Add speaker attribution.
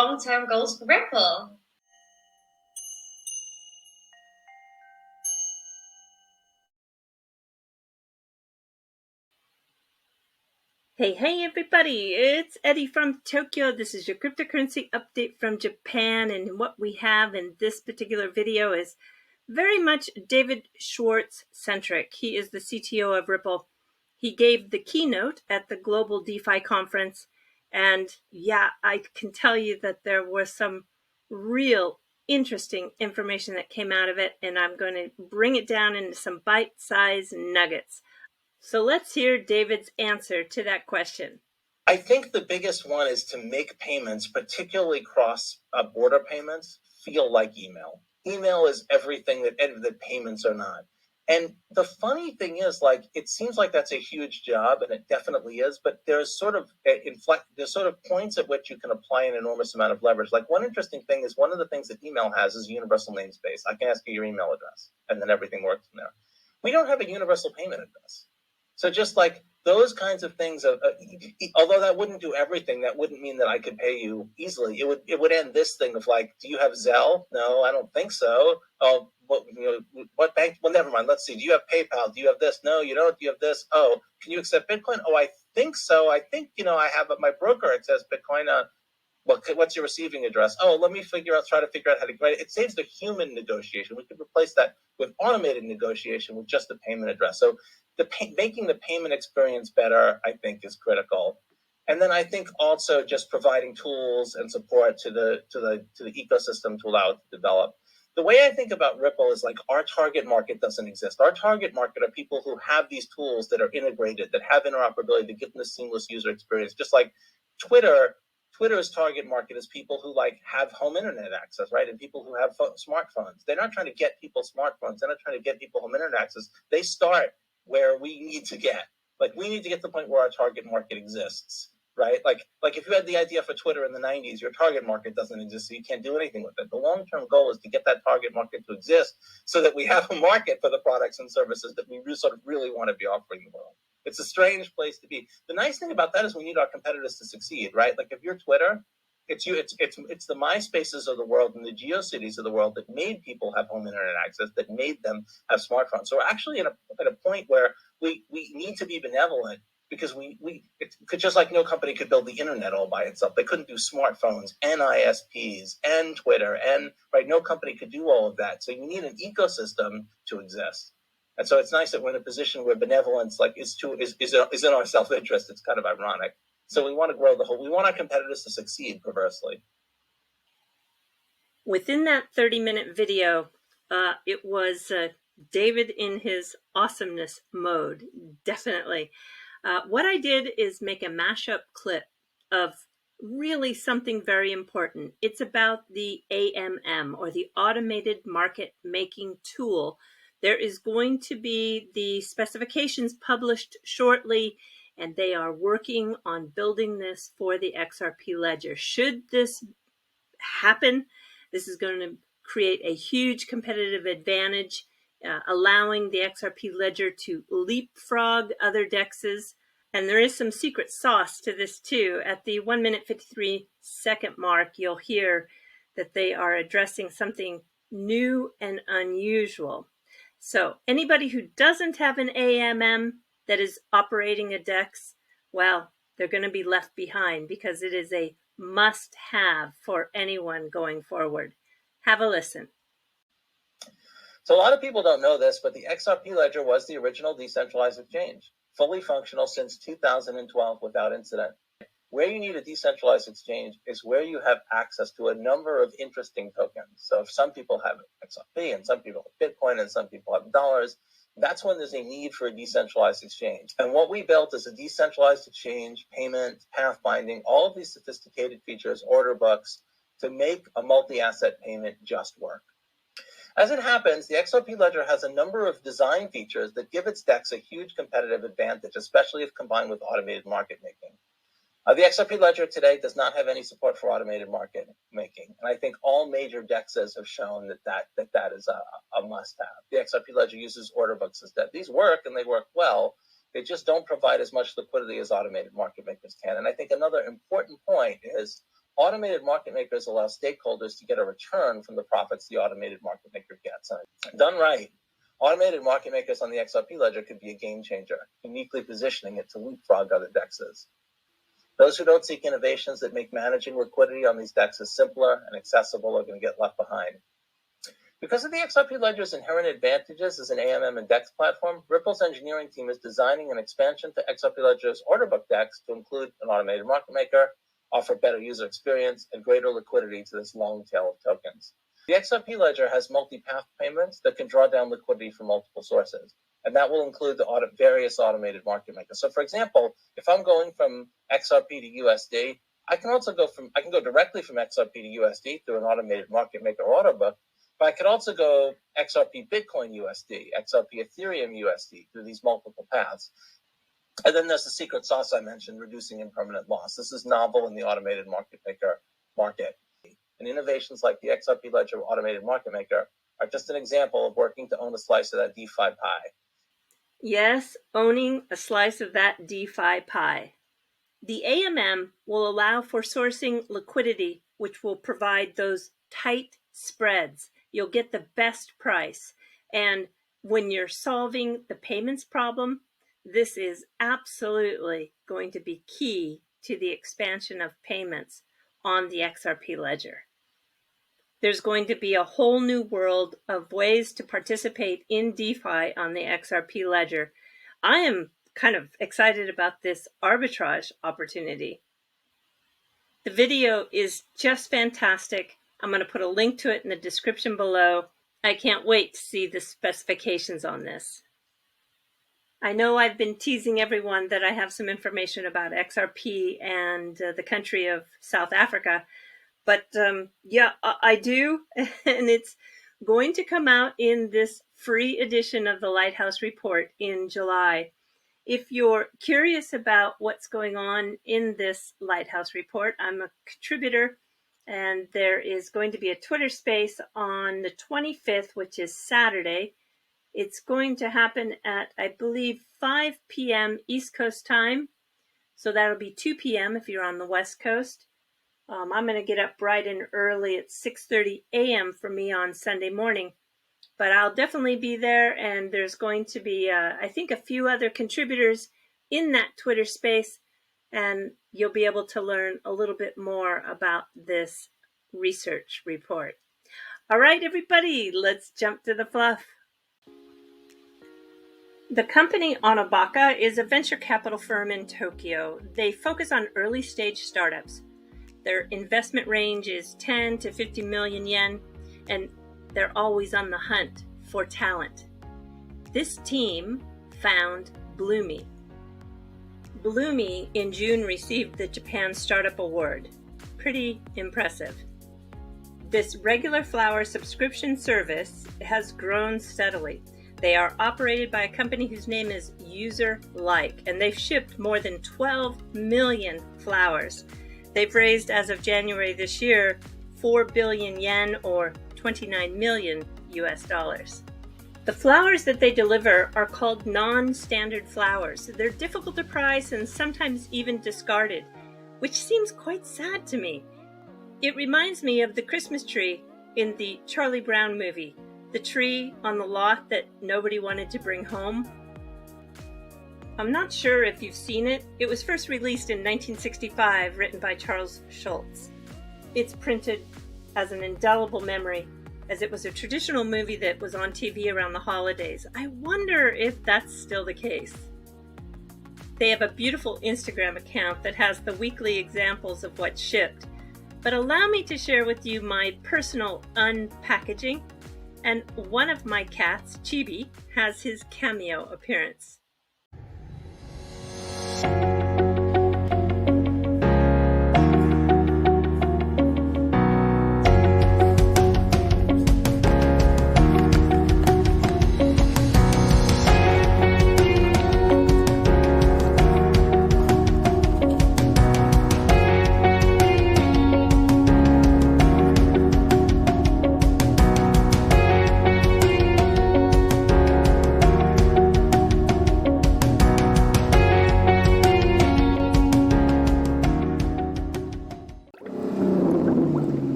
Speaker 1: long-term goals for Ripple?
Speaker 2: Hey everybody, it's Eddie from Tokyo. This is your cryptocurrency update from Japan, and what we have in this particular video is very much David Schwartz centric. He is the CTO of Ripple. He gave the keynote at the Global DeFi conference, and yeah, I can tell you that there was some real interesting information that came out of it, and I'm going to bring it down into some bite-sized nuggets. So let's hear David's answer to that question.
Speaker 3: I think the biggest one is to make payments, particularly cross-border payments, feel like email. Email is everything that payments are not. And the funny thing is, like, it seems like that's a huge job, and it definitely is. But there's sort of points at which you can apply an enormous amount of leverage. Like, one interesting thing is one of the things that email has is a universal namespace. I can ask you your email address, and then everything works from there. We don't have a universal payment address. So just like those kinds of things, although that wouldn't do everything, that wouldn't mean that I could pay you easily. It would end this thing of like, do you have Zelle? No, I don't think so. Oh, what bank? Well, never mind. Let's see. Do you have PayPal? Do you have this? No, you don't. Do you have this? Oh, can you accept Bitcoin? Oh, I think so. I think, I have my broker accepts Bitcoin. What's your receiving address? Oh, let me try to figure out how to get it. It saves the human negotiation. We could replace that with automated negotiation with just a payment address. So making the payment experience better, I think, is critical. And then I think also just providing tools and support to the ecosystem to allow it to develop. The way I think about Ripple is like our target market doesn't exist. Our target market are people who have these tools that are integrated, that have interoperability, that give them a seamless user experience. Just like Twitter's target market is people who have home internet access, right? And people who have smartphones. They're not trying to get people smartphones. They're not trying to get people home internet access. They start where we need to get. Like, we need to get to the point where our target market exists, right? Like if you had the idea for Twitter in the 90s, your target market doesn't exist, so you can't do anything with it. The long-term goal is to get that target market to exist so that we have a market for the products and services that we really want to be offering the world. It's a strange place to be. The nice thing about that is we need our competitors to succeed, right? Like, if you're Twitter, it's the MySpaces of the world and the GeoCities of the world that made people have home internet access, that made them have smartphones. So we're actually at a point where we need to be benevolent, because it could, just like no company could build the internet all by itself. They couldn't do smartphones and ISPs and Twitter, and right, no company could do all of that. So you need an ecosystem to exist. And so it's nice that we're in a position where benevolence is in our self-interest. It's kind of ironic. So we want to grow we want our competitors to succeed, perversely.
Speaker 2: Within that 30-minute video, it was David in his awesomeness mode, definitely. What I did is make a mashup clip of really something very important. It's about the AMM, or the Automated Market Making Tool. There is going to be the specifications published shortly, and they are working on building this for the XRP Ledger. Should this happen, this is going to create a huge competitive advantage, allowing the XRP Ledger to leapfrog other DEXs. And there is some secret sauce to this too. At the 1 minute 53 second mark, you'll hear that they are addressing something new and unusual. So anybody who doesn't have an AMM that is operating a DEX, well, they're going to be left behind, because it is a must-have for anyone going forward. Have a listen.
Speaker 3: So a lot of people don't know this, but the XRP Ledger was the original decentralized exchange, fully functional since 2012 without incident. Where you need a decentralized exchange is where you have access to a number of interesting tokens. So if some people have XRP, and some people have Bitcoin, and some people have dollars, that's when there's a need for a decentralized exchange. And what we built is a decentralized exchange, payment, path binding, all of these sophisticated features, order books, to make a multi-asset payment just work. As it happens, the XRP Ledger has a number of design features that give its DEX a huge competitive advantage, especially if combined with automated market making. The XRP Ledger today does not have any support for automated market making, and I think all major DEXs have shown that is a must-have. The XRP Ledger uses order books instead. These work, and they work well. They just don't provide as much liquidity as automated market makers can. And I think another important point is Automated market makers allow stakeholders to get a return from the profits the automated market maker gets. Done right, automated market makers on the XRP Ledger could be a game changer, uniquely positioning it to leapfrog other DEXs. Those who don't seek innovations that make managing liquidity on these DEXs simpler and accessible are going to get left behind. Because of the XRP Ledger's inherent advantages as an AMM and DEX platform, Ripple's engineering team is designing an expansion to XRP Ledger's order book DEX to include an automated market maker, offer better user experience, and greater liquidity to this long tail of tokens. The XRP Ledger has multi-path payments that can draw down liquidity from multiple sources, and that will include the various automated market makers. So, for example, if I'm going from XRP to USD, I can go directly from XRP to USD through an automated market maker order book, but I could also go XRP Bitcoin USD, XRP Ethereum USD through these multiple paths. And then there's the secret sauce I mentioned, reducing impermanent loss. This is novel in the automated market maker market. And innovations like the XRP Ledger automated market maker are just an example of working to own a slice of that DeFi pie.
Speaker 2: Yes, owning a slice of that DeFi pie. The AMM will allow for sourcing liquidity, which will provide those tight spreads. You'll get the best price. And when you're solving the payments problem, this is absolutely going to be key to the expansion of payments on the XRP Ledger. There's going to be a whole new world of ways to participate in DeFi on the XRP Ledger. I am kind of excited about this arbitrage opportunity. The video is just fantastic. I'm going to put a link to it in the description below. I can't wait to see the specifications on this. I know I've been teasing everyone that I have some information about XRP and the country of South Africa, but yeah, I do, and it's going to come out in this free edition of the Lighthouse Report in July. If you're curious about what's going on in this Lighthouse Report, I'm a contributor, and there is going to be a Twitter space on the 25th, which is Saturday. It's going to happen at, I believe, 5 p.m. East Coast time. So that'll be 2 p.m. if you're on the West Coast. I'm going to get up bright and early at 6:30 a.m. for me on Sunday morning. But I'll definitely be there, and there's going to be, I think, a few other contributors in that Twitter space, and you'll be able to learn a little bit more about this research report. All right, everybody, let's jump to the fluff. The company Onobaka is a venture capital firm in Tokyo. They focus on early stage startups. Their investment range is 10 to 50 million yen, and they're always on the hunt for talent. This team found Bloomy. Bloomy in June received the Japan Startup Award. Pretty impressive. This regular flower subscription service has grown steadily. They are operated by a company whose name is User-like, and they've shipped more than 12 million flowers. They've raised, as of January this year, 4 billion yen or 29 million US dollars. The flowers that they deliver are called non-standard flowers. They're difficult to price and sometimes even discarded, which seems quite sad to me. It reminds me of the Christmas tree in the Charlie Brown movie, the tree on the lot that nobody wanted to bring home. I'm not sure if you've seen it. It was first released in 1965, written by Charles Schwartz. It's printed as an indelible memory, as it was a traditional movie that was on TV around the holidays. I wonder if that's still the case. They have a beautiful Instagram account that has the weekly examples of what's shipped. But allow me to share with you my personal unpackaging. And one of my cats, Chibi, has his cameo appearance.